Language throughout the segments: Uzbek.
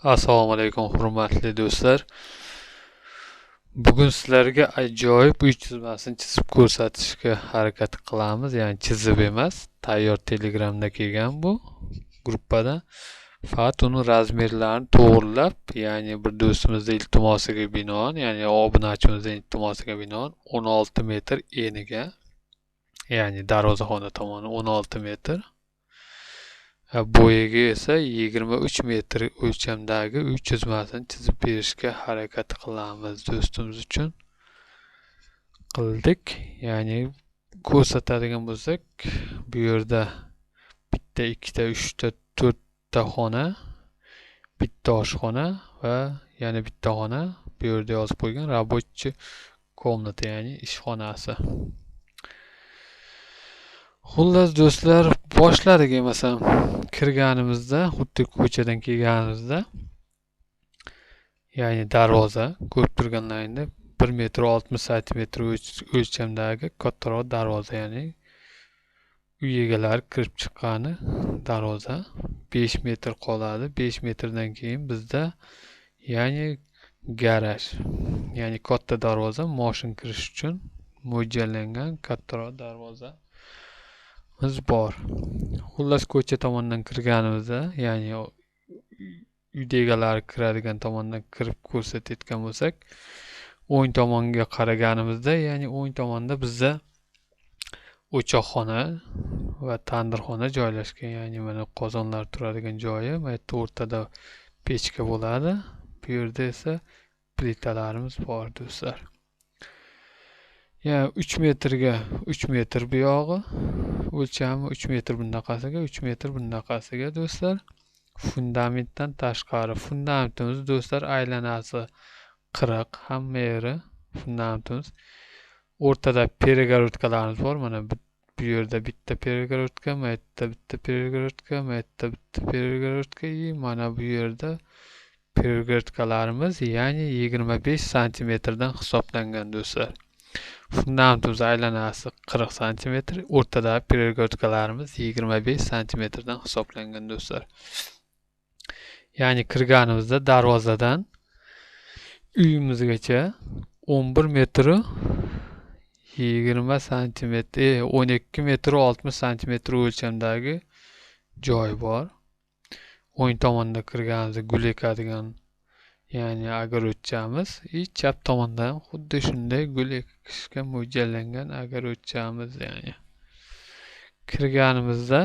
Assalomu alaykum hurmatli do'stlar. Bugun sizlarga ajoyib uy chizmasini chizib ko'rsatishga harakat qilamiz. Ya'ni chizib emas, tayyor Telegramda kelgan bu gruppada. Faqat uni razmerlarini to'g'rilab, ya'ni bir do'stimizning iltimosiga binoan, ya'ni obunachimizning iltimosiga binoan 16 metr eniga, ya'ni darvozaxona tomoni 16 metr. Bo'yiga esa 23 metr o'lchamdagi uy chizmasini chizib berishga harakat qilamiz do'stimiz uchun. Qildik. Ya'ni ko'rsatadigan bo'lsak, bu yerda bitta, ikkita, uchta, to'rtta xona, bitta oshxona va yana bitta xona. Bu yerda yozib qo'ygan рабочий komnata, ya'ni ishxonasi. Xullas do'stlar, boshladik emasam. Kirganimizda, xuddi ko'chadan kelganimizda, ya'ni darvoza ko'rib turganlaringda 1 metr 60 santimetr o'lchamdagi kattaroq darvoza, ya'ni uy egalari kirib chiqqani darvoza 5 metr qoladi. 5 metrdan keyin bizda ya'ni garaj, ya'ni katta darvoza, mashina kirish uchun mo'ljallangan kattaroq darvoza bor. Xullas ko'cha tomondan kirganimizda, ya'ni uyda egalari kiradigan tomondan kirib ko'rsatayotgan bo'lsak, o'ng tomonga qaraganimizda, ya'ni o'ng tomonda bizda o'choqxona va tandirxona joylashgan. Ya'ni mana qozonlar turadigan joyi, mana yerda o'rtada pechka bo'ladi. Bu yerda esa plitalarimiz bor do'stlar. Ya'ni 3 metrga 3 metr bu yog'i. O'lchami 3 metr bundaqasiga, 3 metr bundaqasiga do'stlar. Fundamentdan tashqari. Fundamentimiz do'stlar aylanasi 40, hamma yeri fundamentimiz. O'rtada перегородкаlarimiz bor. Mana bu yerda bitta перегородка, mana yerda bitta перегородка, mana yerda bitta перегородка, mana bu yerda перегородкаlarimiz, ya'ni 25 santimetrdan hisoblangan do'stlar. Fundamentimiz aylanasi 40 santimetr, o'rtada перегородкаlarimiz 25 santimetrdan hisoblangan do'stlar. Ya'ni kirganimizda darvozadan uyimizgacha 11 metr 20 santimetr, 12 metr 60 santimetr o'lchamdagi joy bor. O'ng tomonda kirganimizda gul ekadigan, ya'ni огородчamiz, chap tomondan xuddi shunday gul ekishga mo'ljallangan огородчamiz. Ya'ni kirganimizda,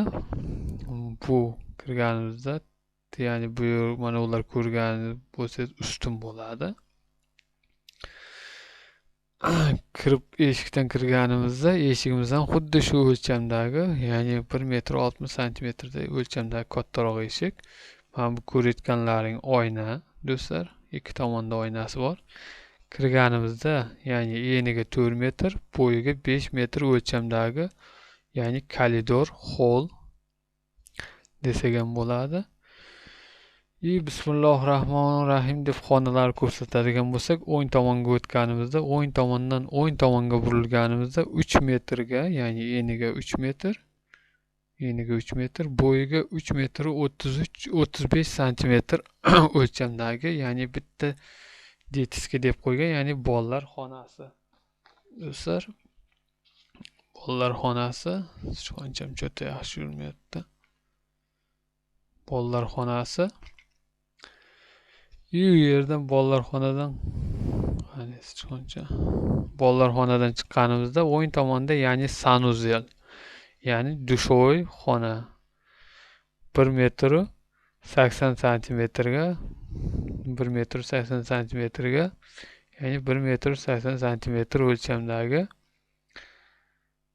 ya'ni bu mana ular ko'rgani bo'lsa ustun bo'ladi. Eshikdan kirganimizda, eshigimizdan xuddi shu o'lchamdagi, ya'ni 1 metr 60 santimetrda o'lchamdagi kattaroq eshik. Mana bu ko'rayotganlaring oyna do'stlar, ikki tomonda oynasi bor. Kirganimizda, ya'ni eniga 4 metr, bo'yiga 5 metr o'lchamdagi, ya'ni koridor, hol desak ham bo'ladi. Bismillahirrohmanirrohim deb xonalar ko'rsatadigan bo'lsak, o'ng tomonga o'tganimizda, o'ng tomondan o'ng tomonga burilganimizda 3 metrga, ya'ni eniga 3 metr, bo'yiga 3 metr 35 santimetr o'lchamdagi, ya'ni bitta detiska deb qo'ygan, ya'ni bolalar xonasi. Do'stlar, bolalar xonasi sichqoncham cho'ta yaxshi yurmayapti. Bolalar xonasi. U yerdan bolalar xonadan chiqqanimizda o'ng tomonda, ya'ni sanuzel, ya'ni dushovoy xona 1 metr 80 santimetrga, 1 metr 80 santimetrga, ya'ni 1 metr 80 santimetr o'lchamdagi,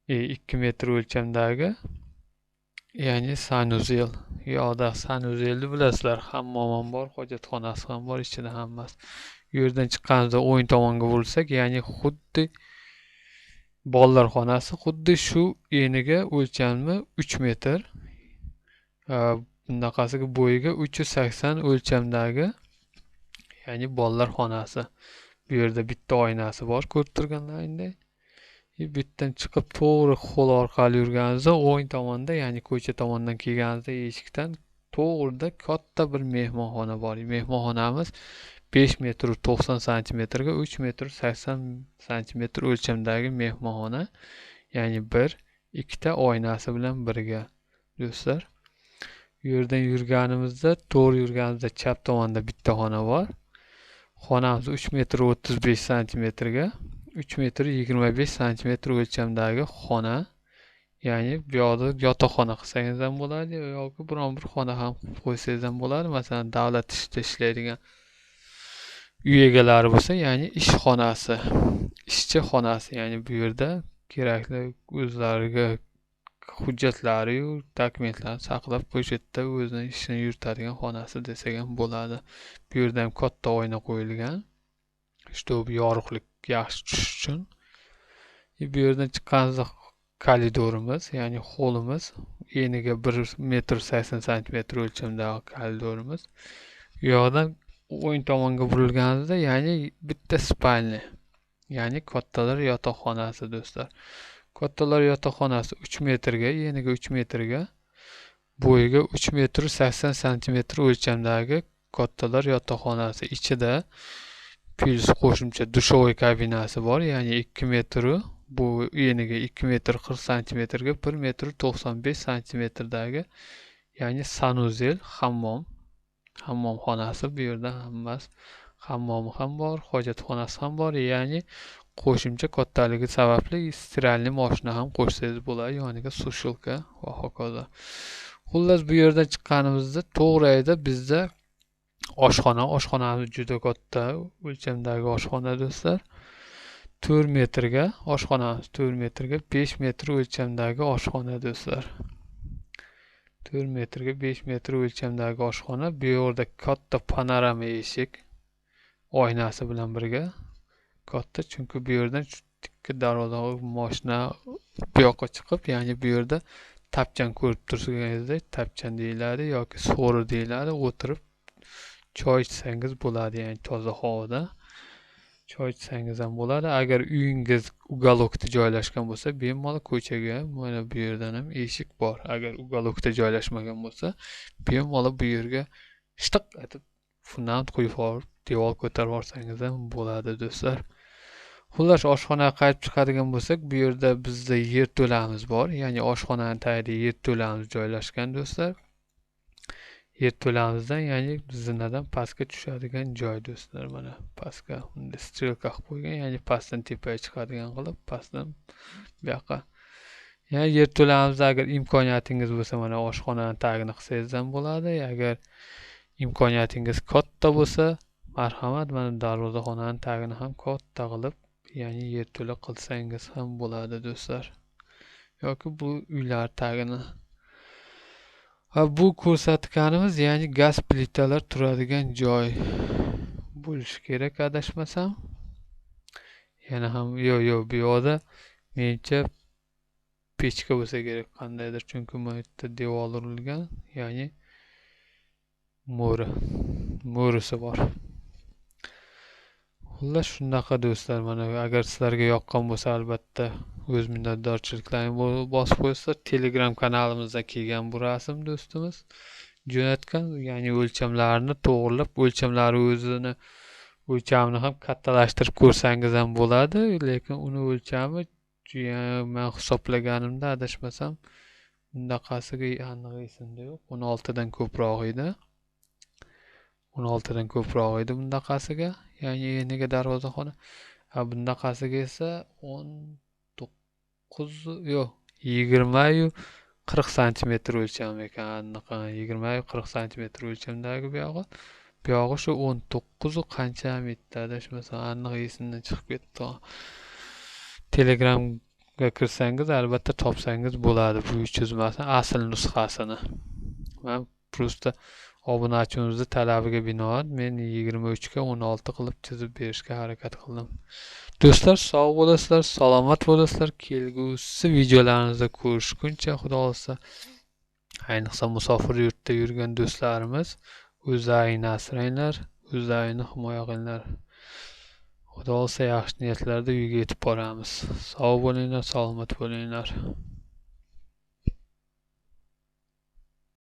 2 metr o'lchamdagi, ya'ni sanuzel. Yo'qda sanuzelni bilasizlar, hammom bor, hojatxonasi ham bor, ichida hammasi. Bu yerdan chiqqanimizda o'ng tomonga burilsak, ya'ni xuddi bolalar xonasi, xuddi shu eniga o'lchami 3 metr, bundaqasiga bo'yiga 380 o'lchamdagi, ya'ni bolalar xonasi. Bu yerda bitta oynasi bor, ko'rib turganlaringdek. Bu yerdan chiqib to'g'ri hol orqali yurganimizda o'ng tomonda, ya'ni ko'cha tomondan kelganimizda eshikdan to'g'rida katta bir mehmonxona bor. Mehmonxonamiz 5 metr 90 santimetrga 3 metr 80 santimetr o'lchamdagi mehmonxona. Ya'ni bir, ikkita oynasi bilan birga. Do'stlar, bu yerdan yurganimizda, to'g'ri yurganimizda chap tomonda bitta xona bor. Xonamiz 3 metr 35 santimetrga 3 metr 25 santimetr o'lchamdagi xona. Ya'ni bu yoqda yotoqxona qilsangiz ham bo'ladi yoki biron bir xona ham qo'ysangiz ham bo'ladi. Masalan, davlat ishida ishlaydigan uy egalari bo'lsa, ya'ni ish xonasi, ishchi xonasi, ya'ni bu yerda kerakli o'zlariga hujjatlari yu dokumentlarni saqlab o'sha yerda o'zini ishini yuritadigan xonasi desak ham bo'ladi. Bu yerda ham katta oyna qo'yilgan, чтобы yorug'lik yaxshi tushish uchun. Bu yerdan chiqqanimizda koridorimiz, ya'ni holimiz, eniga 1 metr 80 santimetr o'lchamdagi koridorimiz. Bu yoqdan o'ng tomonga burilganingizda, ya'ni bitta spalni, ya'ni kattalar yotoqxonasi do'stlar. Kattalar yotoqxonasi 3 metrga, eniga 3 metrga, bo'yiga 3 metr 80 santimetr o'lchamdagi kattalar yotoqxonasi. Ichida plus qo'shimcha dushovoy kabinasi bor, ya'ni 2 metr, bu eniga 2 metr 40 santimetrga 1 metr 95 santimetrdagi, ya'ni sanuzel, hammom xonasi. Bu yerda hammasi, hammomi ham bor, hojatxonasi ham bor. Ya'ni qo'shimcha kattaligi sababli stiralniy mashina ham qo'shsangiz bo'ladi, yoniga sushilka va hokazo. Xullas, bu yerdan chiqqanimizda to'g'rayda bizda oshxonamiz juda katta o'lchamdagi oshxona do'stlar. 4 metrga oshxonamiz, 4 metrga 5 metr o'lchamdagi oshxona do'stlar. 4 metrga 5 metr o'lchamdagi oshxona. Bu yerda katta panorama eshik oynasi bilan birga. Katta, chunki bu yerdan tikka darvoza mashina bu yoqqa chiqib, ya'ni bu yerda tapchan ko'rib tursangizdek, tapchan deyiladi yoki so'ri deyiladi, o'tirib choy ichsangiz bo'ladi, ya'ni toza havoda choy ichsangiz ham bo'ladi. Agar uyingiz uголокda joylashgan bo'lsa, bemalol ko'chaga mana bu yerdan ham eshik bor. Agar uголокda joylashmagan bo'lsa, bemalol bu yerga shtiq etib fundament qo'yib olib, devor ko'tarib olsangiz ham bo'ladi do'stlar. Xullas, oshxonaga qaytib chiqadigan bo'lsak, bu yerda bizda yerto'lamiz bor, ya'ni oshxonaning tagida yerto'lamiz joylashgan do'stlar. Yerto'lamizdan, ya'ni zinadan pastga tushadigan joy do'stlar. Mana pastga unda strelka qilib qo'ygan, ya'ni pastdan tepaga chiqadigan qilib, pastdan bu yoqqa. Ya'ni yerto'lamizda agar imkoniyatingiz bo'lsa, mana oshxonaning tagini qilsangiz ham bo'ladi. Agar imkoniyatingiz katta bo'lsa, marhamat, mana darvozaxonaning tagini ham katta qilib, ya'ni yerto'la qilsangiz ham bo'ladi do'stlar. Yoki bu uylar tagini. Bu ko'rsatganimiz, ya'ni gaz plitalar turadigan joy bo'lishi kerak, adashmasam. Yana ham bu yoqda menimcha pechka bo'lsa kerak qandaydir, chunki bu yerda devor urilgan, ya'ni mo'risi bor. Xullas, shunaqa do'stlar. Mana agar sizlarga yoqqan bo'lsa, albatta o'z minnatdorchiliklarini bosib qo'yasizlar. Telegram kanalimizda kelgan bu rasm do'stimiz jo'natgan, ya'ni o'lchamlarini to'g'rilab, o'lchamini ham kattalashtirib ko'rsangiz ham bo'ladi, lekin uni o'lchami men hisoblaganimda adashmasam bunaqasiga aniq esimda yo'q. 16 dan ko'proq edi. 16 dan ko'proq edi bundaqasiga, ya'ni eniga darvozaxona. Bundaqasiga esa 20 40 santimetr o'lcham ekan. Anaqa 20 40 santimetr o'lchamdagi bu yog'i. Bu yog'i shu 19 qancha metr adashmasam, aniq esimdan chiqib ketdi. Telegramga kirsangiz albatta topsangiz bo'ladi bu chizmasini asl nusxasini. Men просто obunachimizning talabiga binoan men 23 ga 16 qilib chizib berishga harakat qildim. Do'stlar, sog' bo'lasizlar, salomat bo'lasizlar. Kelgusi videolarimizda ko'rishguncha, xudo xolasa, ayniqsa musofir yurtda yurgan do'stlarimiz, o'zlaringni asranglar, o'zlaringni himoya qilinglar. Xudo xolasa, yaxshi niyatlarda uyga yetib boramiz. Sog' bo'linglar, salomat bo'linglar.